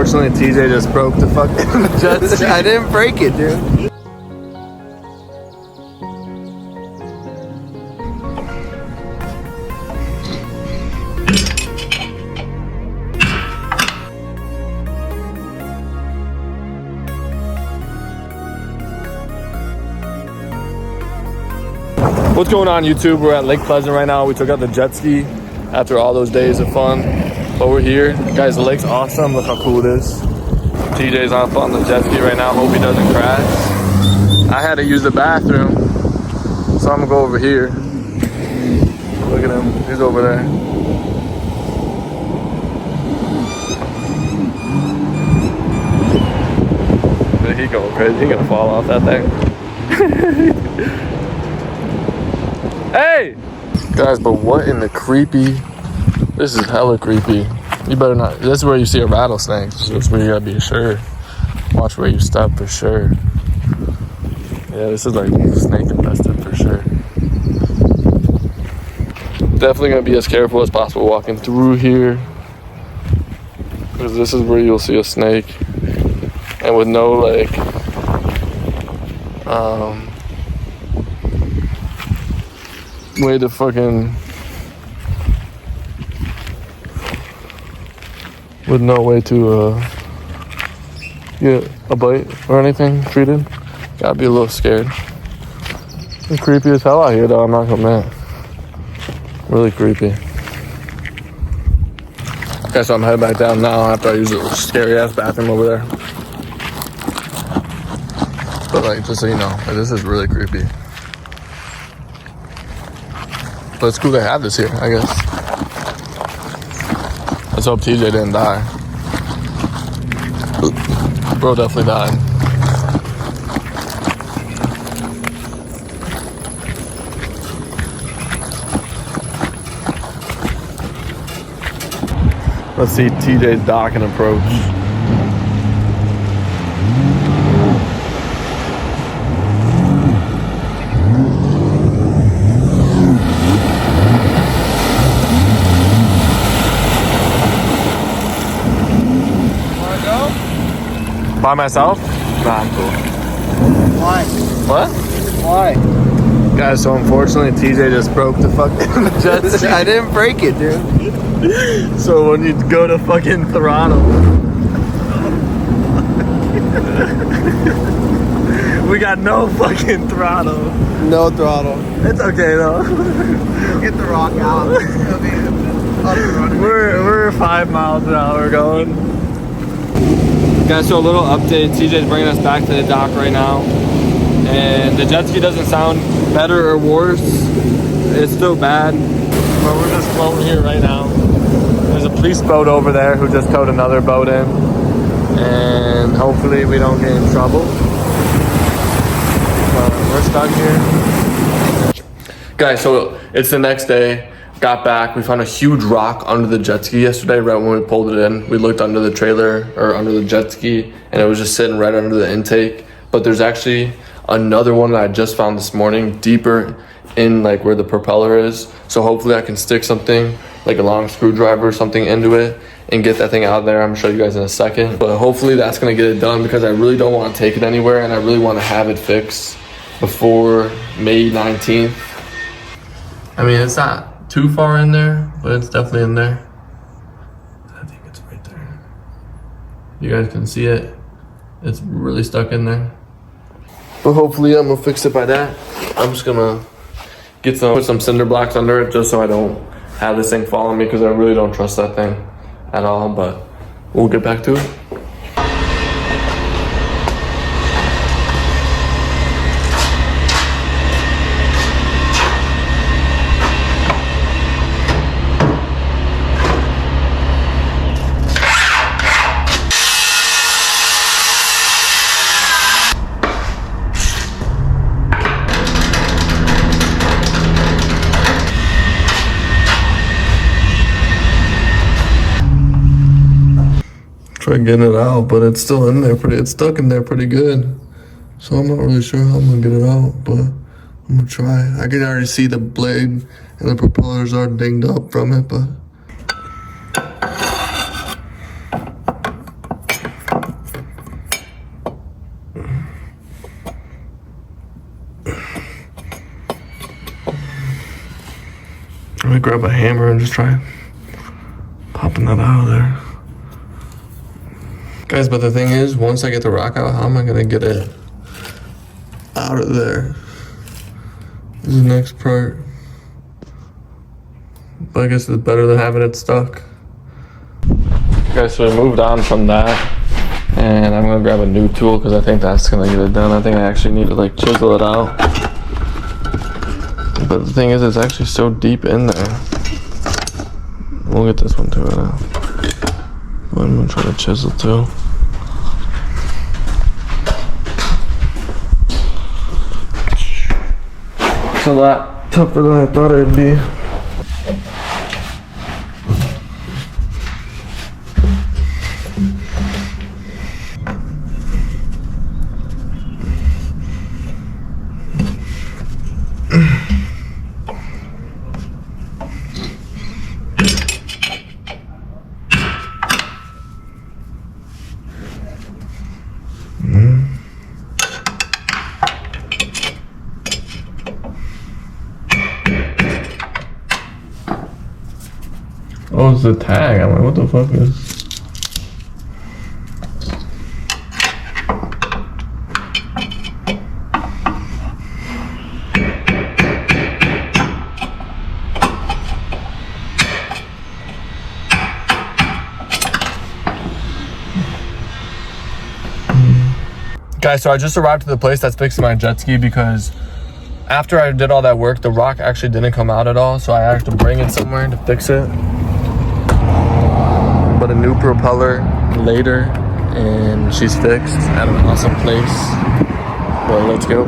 unfortunately, TJ just broke the fucking jet ski. I didn't break it, dude. What's going on, YouTube? We're at Lake Pleasant right now. We took out the jet ski after all those days of fun, but we're here. Guys, the lake's awesome. Look how cool it is. TJ's on the jet ski right now. Hope he doesn't crash. I had to use the bathroom, so I'm gonna go over here. Look at him. He's over there. He going crazy. He gonna fall off that thing. Hey! Guys, but what in the creepy... This is hella creepy. You better not... This is where you see a rattlesnake. This is where you gotta be sure. Watch where you step for sure. Yeah, this is like snake infested for sure. Definitely gonna be as careful as possible walking through here. Because this is where you'll see a snake. And with no like... way to fucking with no way to get a bite or anything treated. Gotta be a little scared. It's creepy as hell out here though, I'm not gonna lie. Really creepy. Okay, so I'm heading back down now after I use the scary ass bathroom over there. But like, just so you know, like, this is really creepy. But it's cool they have this here, I guess. Let's hope TJ didn't die. Bro definitely died. Let's see TJ's dock and approach. By myself? Nah, I'm cool. Why? What? Why? Guys, so unfortunately TJ just broke the fucking jet ski. I didn't break it, dude. So when you go to fucking throttle. We got no fucking throttle. No throttle. It's okay though. Get the rock out. We're 5 miles an hour going. Guys, so a little update. TJ's bringing us back to the dock right now. And the jet ski doesn't sound better or worse. It's still bad. But we're just floating here right now. There's a police boat over there who just towed another boat in. And hopefully we don't get in trouble. But we're stuck here. Guys, so it's the next day. Got back, we found a huge rock under the jet ski yesterday. Right when we pulled it in, we looked under the trailer or under the jet ski and it was just sitting right under the intake. But there's actually another one that I just found this morning deeper in like where the propeller is. So hopefully I can stick something like a long screwdriver or something into it and get that thing out of there. I'm gonna show you guys in a second, but hopefully that's gonna get it done because I really don't want to take it anywhere and I really want to have it fixed before May 19th. I mean, it's not too far in there, but it's definitely in there. I think it's right there. You guys can see it. It's really stuck in there. But hopefully I'm gonna fix it by that. I'm just gonna put some cinder blocks under it just so I don't have this thing fall on me because I really don't trust that thing at all, but we'll get back to it. Try getting it out, but it's still in there it's stuck in there pretty good. So I'm not really sure how I'm gonna get it out, but I'm gonna try. I can already see the blade and the propellers are dinged up from it, but me grab a hammer and just try popping that out of there. Guys, but the thing is, once I get the rock out, how am I gonna get it out of there? This is the next part. But I guess it's better than having it stuck. Guys, so we moved on from that. And I'm gonna grab a new tool because I think that's gonna get it done. I think I actually need to like chisel it out. But the thing is, it's actually so deep in there. We'll get this one too. I'm gonna try to chisel too. It's a lot tougher than I thought it'd be. Oh, it's the tag. I'm like, what the fuck is... Guys, so I just arrived to the place that's fixing my jet ski because after I did all that work, the rock actually didn't come out at all, so I had to bring it somewhere to fix it. But a new propeller later, and she's fixed at an awesome place. But let's go.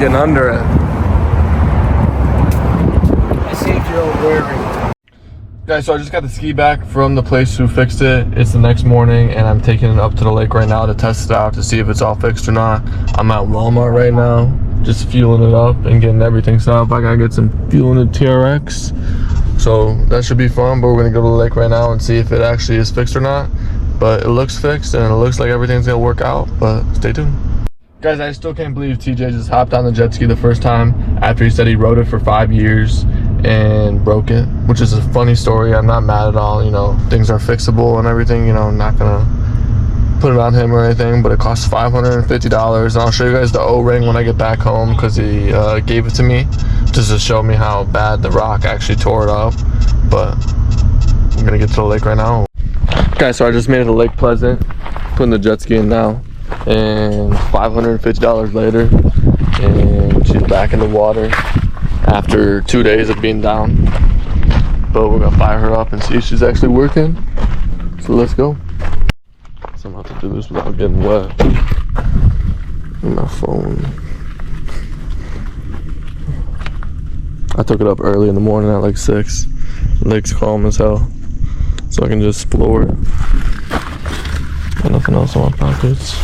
Getting under it. I see if you're wearing. Guys, so I just got the ski back from the place who fixed it. It's the next morning, and I'm taking it up to the lake right now to test it out to see if it's all fixed or not. I'm at Walmart right now, just fueling it up and getting everything set up. I gotta get some fuel in the TRX. So that should be fun, but we're gonna go to the lake right now and see if it actually is fixed or not. But it looks fixed and it looks like everything's gonna work out, but stay tuned. Guys, I still can't believe TJ just hopped on the jet ski the first time after he said he rode it for 5 years and broke it, which is a funny story. I'm not mad at all, you know, things are fixable and everything, you know, I'm not gonna put it on him or anything, but it costs $550, and I'll show you guys the O-ring when I get back home because he gave it to me just to show me how bad the rock actually tore it up. But I'm gonna get to the lake right now. Guys, so I just made it to Lake Pleasant, putting the jet ski in now, and $550 later, and she's back in the water after 2 days of being down. But we're gonna fire her up and see if she's actually working. So let's go. So I'm about to do this without getting wet. In my phone. I took it up early in the morning at like 6. The lake's calm as hell, so I can just explore it. Got nothing else in my pockets.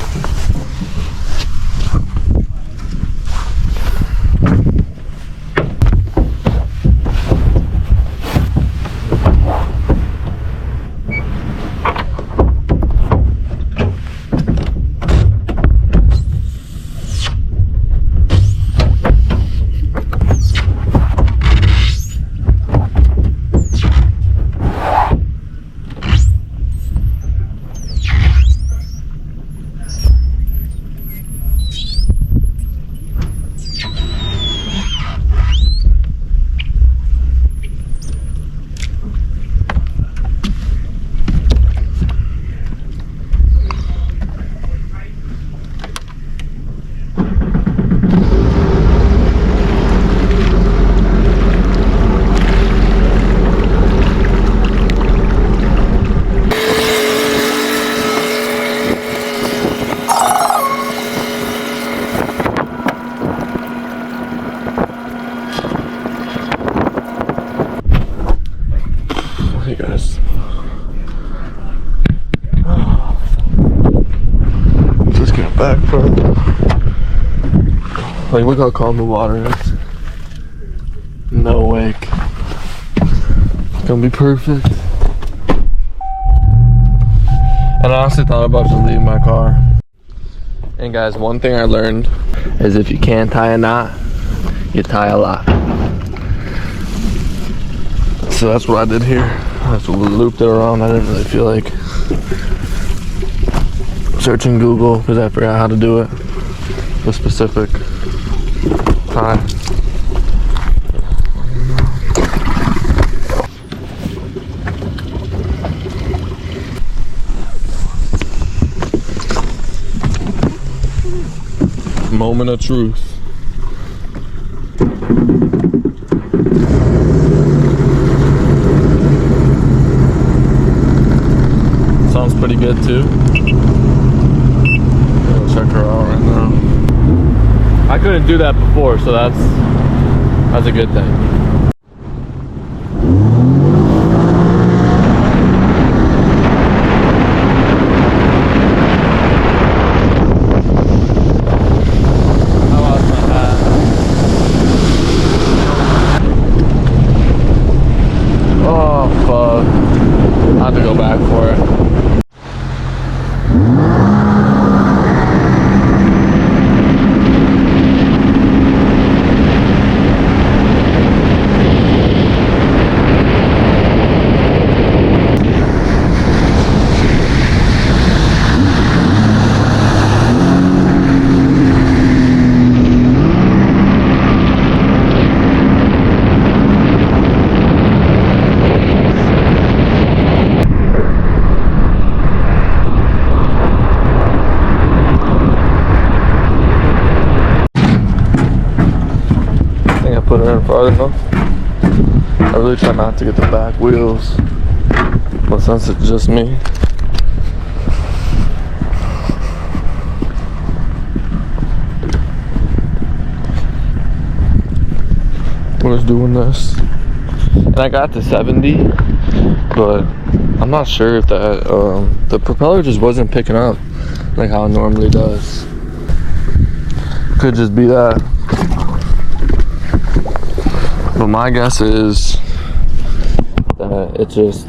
Hey guys. Just get back from. Like, look how calm the water is. No wake. It's gonna be perfect. And I honestly thought about just leaving my car. And guys, one thing I learned is if you can't tie a knot, you tie a lot. so that's what I did here. I just looped it around. I didn't really feel like searching Google because I forgot how to do it the specific time. Moment of truth. Sounds pretty good too. I'll check her out right now. I couldn't do that before, so that's a good thing. I have to go back for it. Put her in farther enough. I really try not to get the back wheels, but since it's just me, we're just doing this. And I got to 70, but I'm not sure if that the propeller just wasn't picking up like how it normally does. Could just be that. But my guess is that it just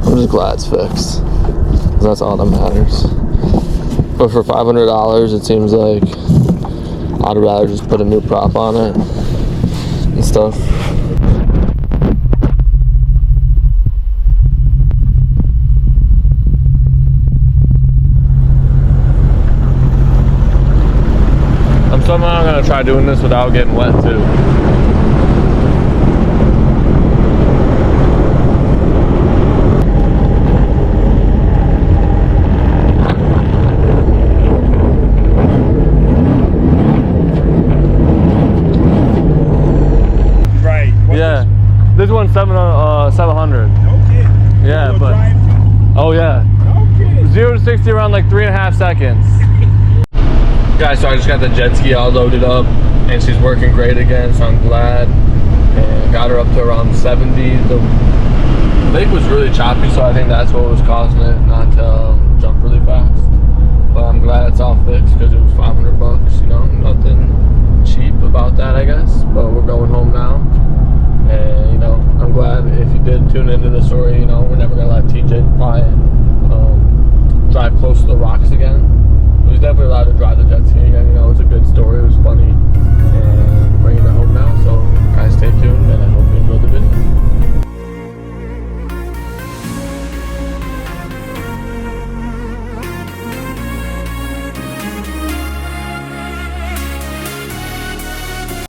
I'm just glad it's fixed. 'Cause that's all that matters. But for $500, it seems like I'd rather just put a new prop on it and stuff. Somehow I'm gonna try doing this without getting wet too. Right. Yeah. This one's 700. Okay. Yeah, but oh yeah. Okay. 0 to 60 around like 3.5 seconds. Guys, so I just got the jet ski all loaded up and she's working great again, so I'm glad. And got her up to around 70. The lake was really choppy, so I think that's what was causing it not to jump really fast. But I'm glad it's all fixed because it was $500, you know, nothing cheap about that, I guess. But we're going home now. And, you know, I'm glad if you did tune into the story, you know, we're never gonna let TJ drive close to the rocks again. He was definitely allowed to drive the jet ski again, you know, it was a good story, it was funny.